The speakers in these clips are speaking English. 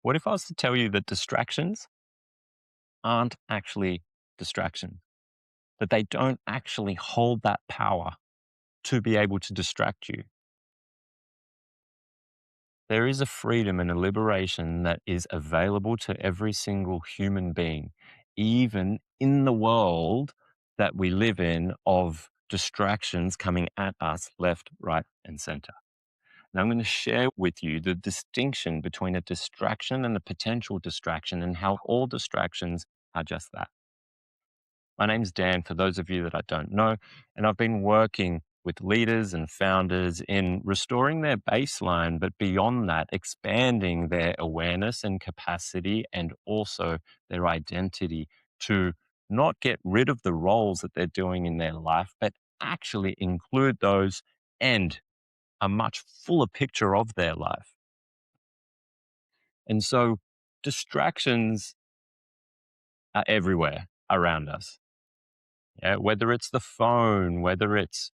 What if I was to tell you that distractions aren't actually distractions, that they don't actually hold that power to be able to distract you? There is a freedom and a liberation that is available to every single human being, even in the world that we live in of distractions coming at us left, right, and center. And I'm going to share with you the distinction between a distraction and a potential distraction and how all distractions are just that. My name's Dan, for those of you that I don't know, and I've been working with leaders and founders in restoring their baseline, but beyond that, expanding their awareness and capacity and also their identity to not get rid of the roles that they're doing in their life, but actually include those and a much fuller picture of their life. And so distractions are everywhere around us. Yeah, whether it's the phone, whether it's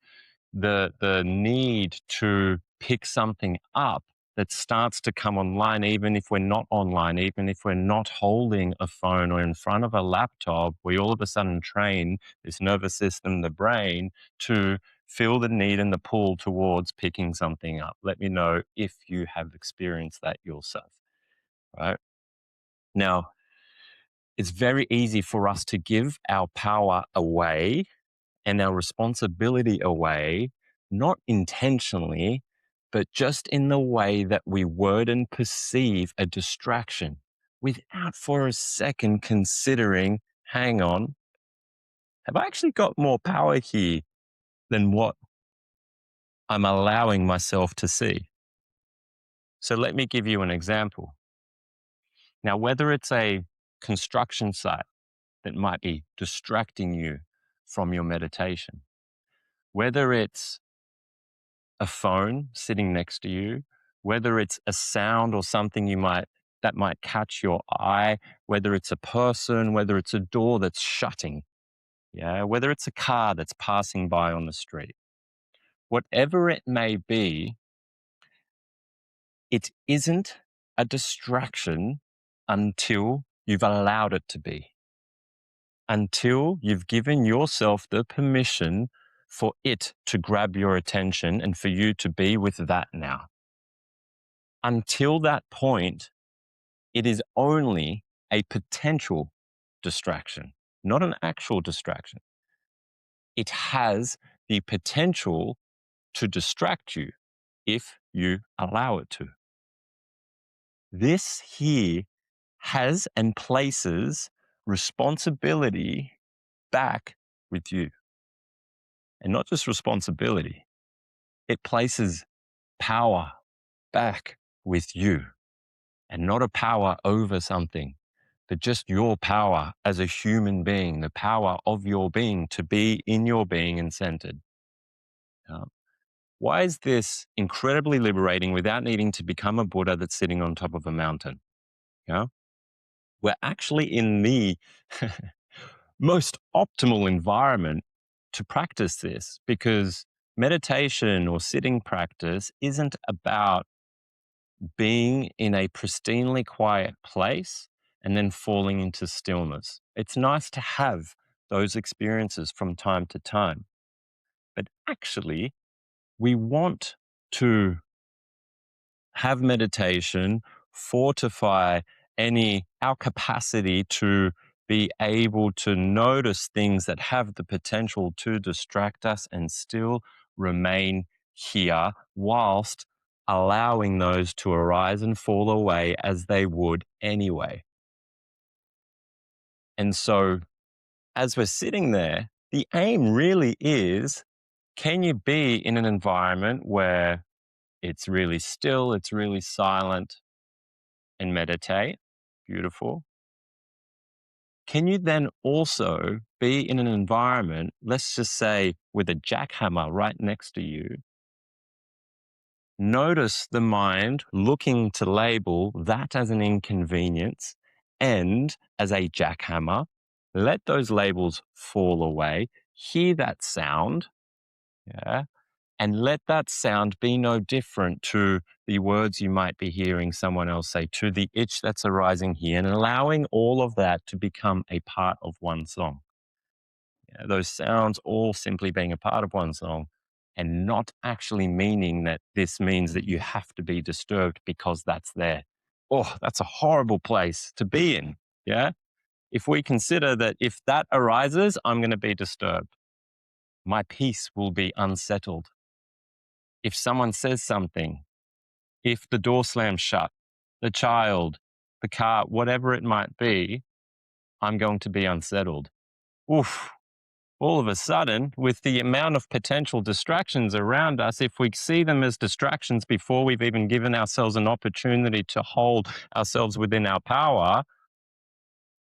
the need to pick something up that starts to come online, even if we're not online, even if we're not holding a phone or in front of a laptop, we all of a sudden train this nervous system, the brain, to feel the need and the pull towards picking something up. Let me know if you have experienced that yourself, right? Now, it's very easy for us to give our power away and our responsibility away, not intentionally, but just in the way that we word and perceive a distraction without for a second considering, hang on, have I actually got more power here than what I'm allowing myself to see? So let me give you an example. Now, whether it's a construction site that might be distracting you from your meditation, whether it's a phone sitting next to you, whether it's a sound or something that might catch your eye, whether it's a person, whether it's a door that's shutting, yeah, whether it's a car that's passing by on the street, whatever it may be, it isn't a distraction until you've allowed it to be, until you've given yourself the permission for it to grab your attention and for you to be with that now. Until that point, it is only a potential distraction, not an actual distraction. It has the potential to distract you if you allow it to. This here has and places responsibility back with you. And not just responsibility, it places power back with you, and not a power over something, but just your power as a human being, the power of your being to be in your being and centered. Uh, why is this incredibly liberating without needing to become a Buddha that's sitting on top of a mountain? Yeah, we're actually in the most optimal environment to practice this, because meditation or sitting practice isn't about being in a pristinely quiet place and then falling into stillness. It's nice to have those experiences from time to time. But actually, we want to have meditation fortify our capacity to be able to notice things that have the potential to distract us and still remain here whilst allowing those to arise and fall away as they would anyway. And so, as we're sitting there, the aim really is, can you be in an environment where it's really still, it's really silent, and meditate? Beautiful. Can you then also be in an environment, let's just say with a jackhammer right next to you? Notice the mind looking to label that as an inconvenience and as a jackhammer. Let those labels fall away. Hear that sound, yeah, And let that sound be no different to the words you might be hearing someone else say, to the itch that's arising here, and allowing all of that to become a part of one song. Yeah, those sounds all simply being a part of one song and not actually meaning that this means that you have to be disturbed because that's there. Oh, that's a horrible place to be in. Yeah. If we consider that if that arises, I'm going to be disturbed, my peace will be unsettled. If someone says something, if the door slams shut, the child, the car, whatever it might be, I'm going to be unsettled. Oof. All of a sudden, with the amount of potential distractions around us, if we see them as distractions before we've even given ourselves an opportunity to hold ourselves within our power,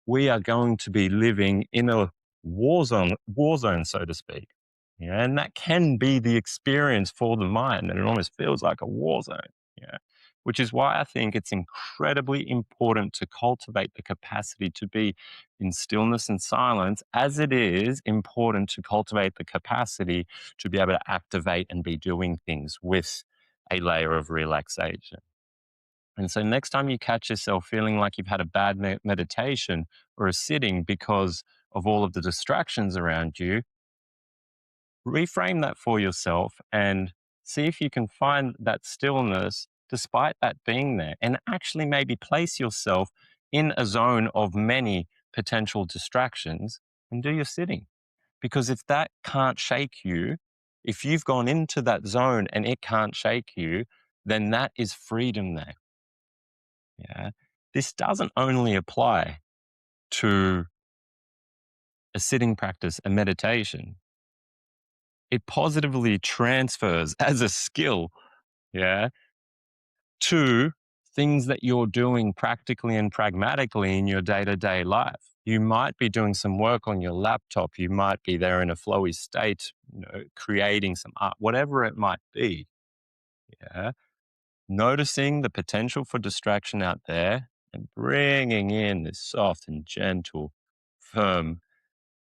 we are going to be living in a war zone, so to speak. Yeah, and that can be the experience for the mind, and it almost feels like a war zone. Yeah, which is why I think it's incredibly important to cultivate the capacity to be in stillness and silence, as it is important to cultivate the capacity to be able to activate and be doing things with a layer of relaxation. And so, next time you catch yourself feeling like you've had a bad meditation or a sitting because of all of the distractions around you, reframe that for yourself and see if you can find that stillness despite that being there, and actually maybe place yourself in a zone of many potential distractions and do your sitting. Because if that can't shake you, if you've gone into that zone and it can't shake you, then that is freedom there. Yeah. This doesn't only apply to a sitting practice, a meditation. It positively transfers as a skill, yeah, to things that you're doing practically and pragmatically in your day-to-day life. You might be doing some work on your laptop. You might be there in a flowy state, creating some art, whatever it might be. Yeah. Noticing the potential for distraction out there and bringing in this soft and gentle, firm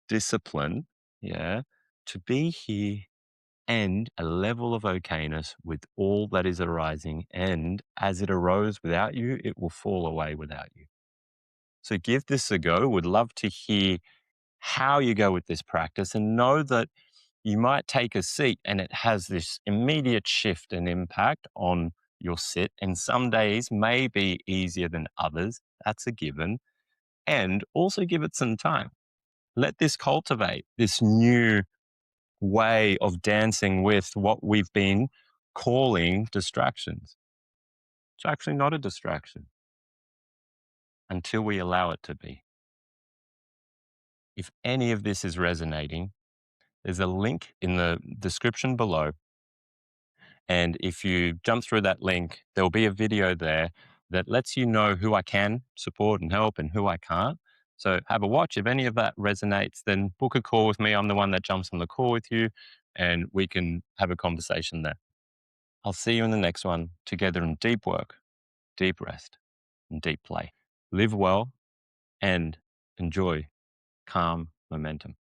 discipline, yeah, to be here and a level of okayness with all that is arising. And as it arose without you, it will fall away without you. So give this a go. Would love to hear how you go with this practice, and know that you might take a seat and it has this immediate shift and impact on your sit. And some days may be easier than others. That's a given. And also give it some time. Let this cultivate this new way of dancing with what we've been calling distractions. It's actually not a distraction until we allow it to be. If any of this is resonating, there's a link in the description below. And if you jump through that link, there'll be a video there that lets you know who I can support and help and who I can't. So have a watch. If any of that resonates, then book a call with me. I'm the one that jumps on the call with you, and we can have a conversation there. I'll see you in the next one, together in deep work, deep rest, and deep play. Live well and enjoy calm momentum.